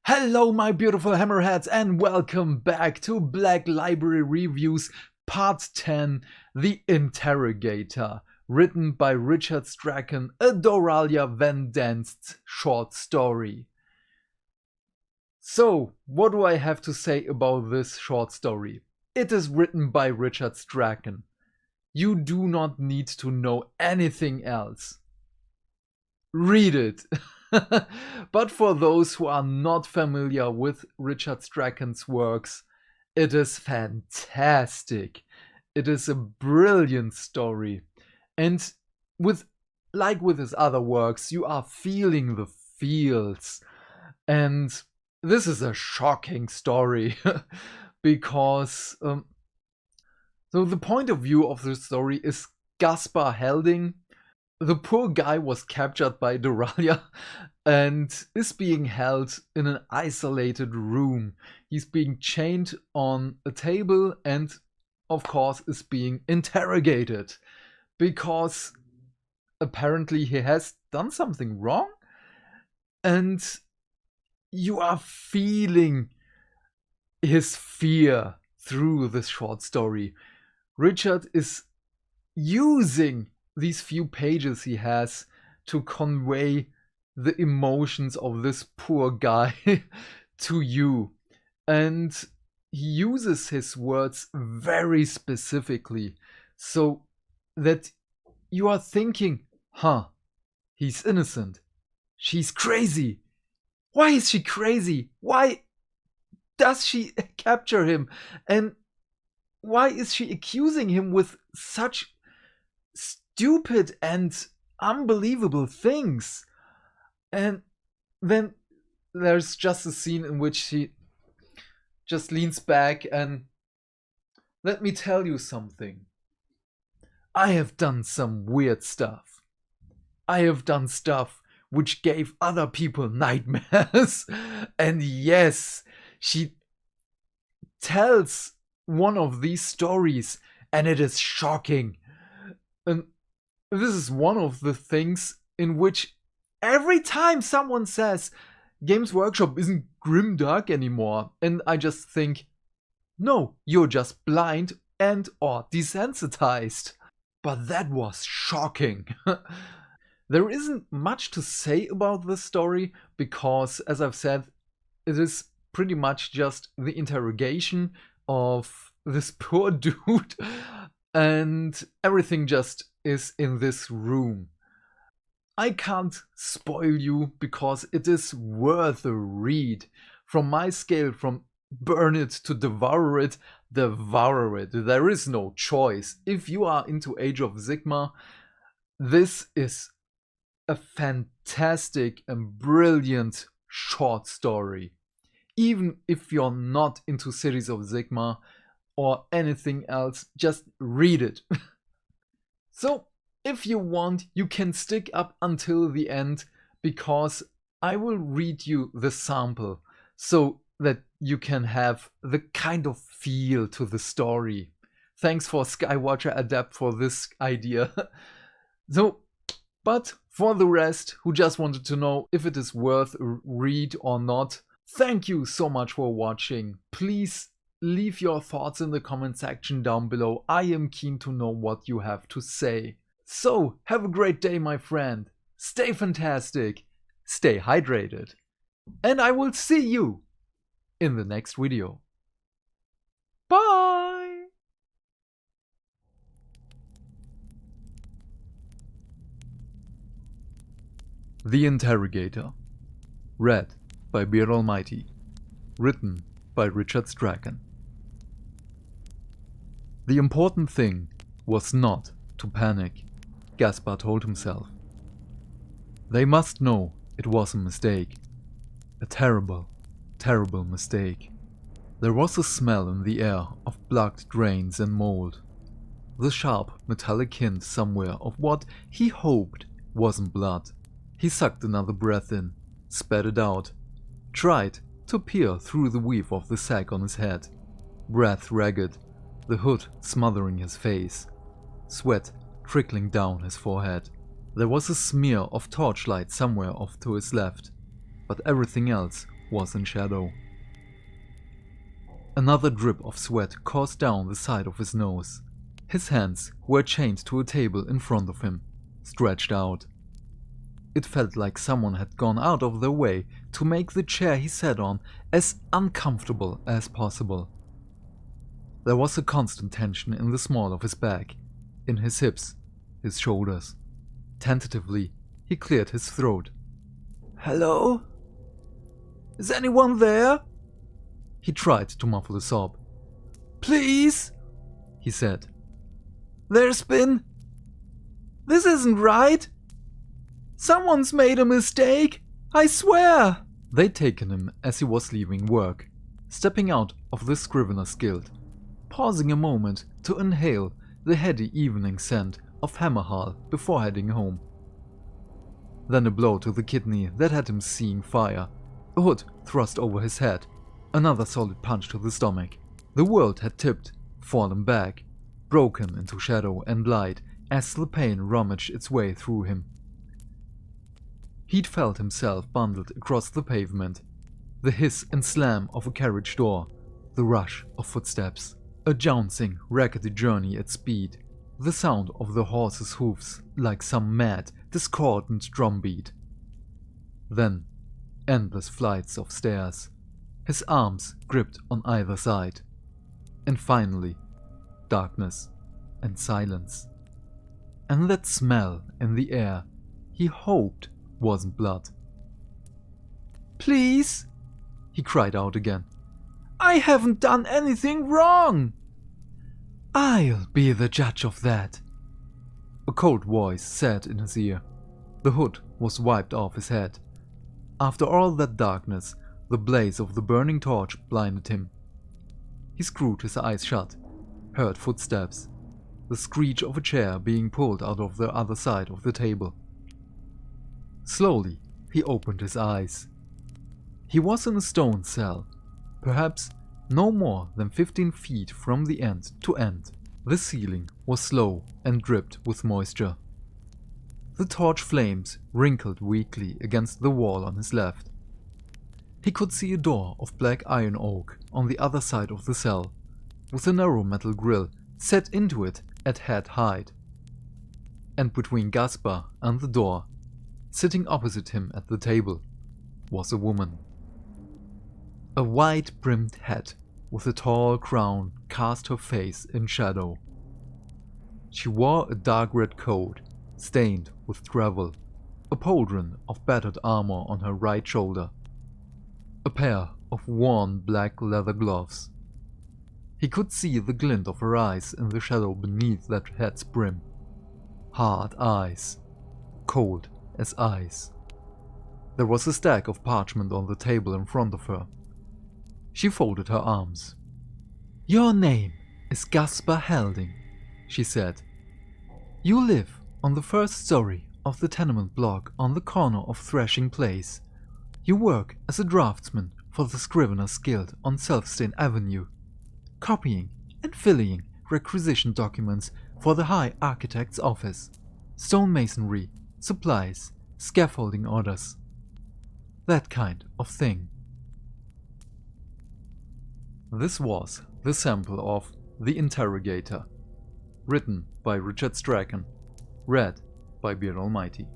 Hello my beautiful hammerheads and welcome back to Black Library Reviews Part 10, The Interrogator, written by Richard Strachan, a Doralia Van Danst short story. So, what do I have to say about this short story? It is written by Richard Strachan. You do not need to know anything else. Read it! But for those who are not familiar with Richard Strachan's works, it is fantastic. It is a brilliant story. And like with his other works, you are feeling the feels. And this is a shocking story because so the point of view of the story is Gaspar Helding. The poor guy was captured by Doralia and is being held in an isolated room. He's being chained on a table and, of course, is being interrogated because apparently he has done something wrong. And you are feeling his fear through this short story. Richard is using these few pages he has to convey the emotions of this poor guy to you. And he uses his words very specifically so that you are thinking, he's innocent. She's crazy. Why is she crazy? Why does she capture him? And why is she accusing him with such stupid and unbelievable things? And then there's just a scene in which he just leans back and, let me tell you something. I have done some weird stuff. I have done stuff which gave other people nightmares. And yes, she tells one of these stories and it is shocking. And this is one of the things in which every time someone says Games Workshop isn't grimdark anymore, and I just think, no, you're just blind and or desensitized. But that was shocking. There isn't much to say about this story because, as I've said, it is pretty much just the interrogation of this poor dude and everything just is in this room. I can't spoil you because it is worth a read. From my scale, from burn it to devour it, devour it. There is no choice. If you are into Age of Sigmar, this is a fantastic and brilliant short story. Even if you're not into Cities of Sigmar or anything else, just read it. So, if you want, you can stick up until the end because I will read you the sample so that you can have the kind of feel to the story. Thanks for Skywatcher Adapt for this idea. So, but for the rest who just wanted to know if it is worth a read or not, thank you so much for watching. Please leave your thoughts in the comment section down below. I am keen to know what you have to say. So, have a great day, my friend. Stay fantastic. Stay hydrated. And I will see you in the next video. Bye! The Interrogator. Read by Beardhammer. Written by Richard Strachan. The important thing was not to panic, Gaspar told himself. They must know it was a mistake. A terrible, terrible mistake. There was a smell in the air of blocked drains and mold. The sharp, metallic hint somewhere of what he hoped wasn't blood. He sucked another breath in, spat it out, tried to peer through the weave of the sack on his head. Breath ragged, the hood smothering his face. Sweat trickling down his forehead. There was a smear of torchlight somewhere off to his left, but everything else was in shadow. Another drip of sweat coursed down the side of his nose. His hands were chained to a table in front of him, stretched out. It felt like someone had gone out of their way to make the chair he sat on as uncomfortable as possible. There was a constant tension in the small of his back, in his hips, his shoulders. Tentatively, he cleared his throat. "Hello? Is anyone there?" He tried to muffle a sob. "Please," he said. "This isn't right. Someone's made a mistake, I swear." They'd taken him as he was leaving work, stepping out of the Scrivener's Guild, pausing a moment to inhale the heady evening scent of Hammerhall before heading home. Then a blow to the kidney that had him seeing fire, a hood thrust over his head, another solid punch to the stomach. The world had tipped, fallen back, broken into shadow and light as the pain rummaged its way through him. He'd felt himself bundled across the pavement, the hiss and slam of a carriage door, the rush of footsteps, a jouncing, rackety journey at speed, the sound of the horse's hoofs like some mad, discordant drumbeat. Then, endless flights of stairs, his arms gripped on either side. And finally, darkness and silence. And that smell in the air he hoped wasn't blood. "Please," he cried out again. "I haven't done anything wrong." "I'll be the judge of that," a cold voice said in his ear. The hood was wiped off his head. After all that darkness, the blaze of the burning torch blinded him. He screwed his eyes shut, heard footsteps, the screech of a chair being pulled out of the other side of the table. Slowly, he opened his eyes. He was in a stone cell, perhaps no more than 15 feet from the end to end. The ceiling was low and dripped with moisture. The torch flames wrinkled weakly against the wall on his left. He could see a door of black iron oak on the other side of the cell, with a narrow metal grill set into it at head height. And between Gaspar and the door, sitting opposite him at the table, was a woman. A wide-brimmed hat with a tall crown cast her face in shadow. She wore a dark red coat, stained with travel, a pauldron of battered armor on her right shoulder, a pair of worn black leather gloves. He could see the glint of her eyes in the shadow beneath that hat's brim. Hard eyes, cold as ice. There was a stack of parchment on the table in front of her. She folded her arms. "Your name is Gaspar Helding," she said. "You live on the first story of the tenement block on the corner of Thrashing Place. You work as a draftsman for the Scrivener's Guild on Selfstane Avenue, copying and filling requisition documents for the High Architect's office, stonemasonry, supplies, scaffolding orders. That kind of thing." This was the sample of The Interrogator, written by Richard Strachan, read by Beard Almighty.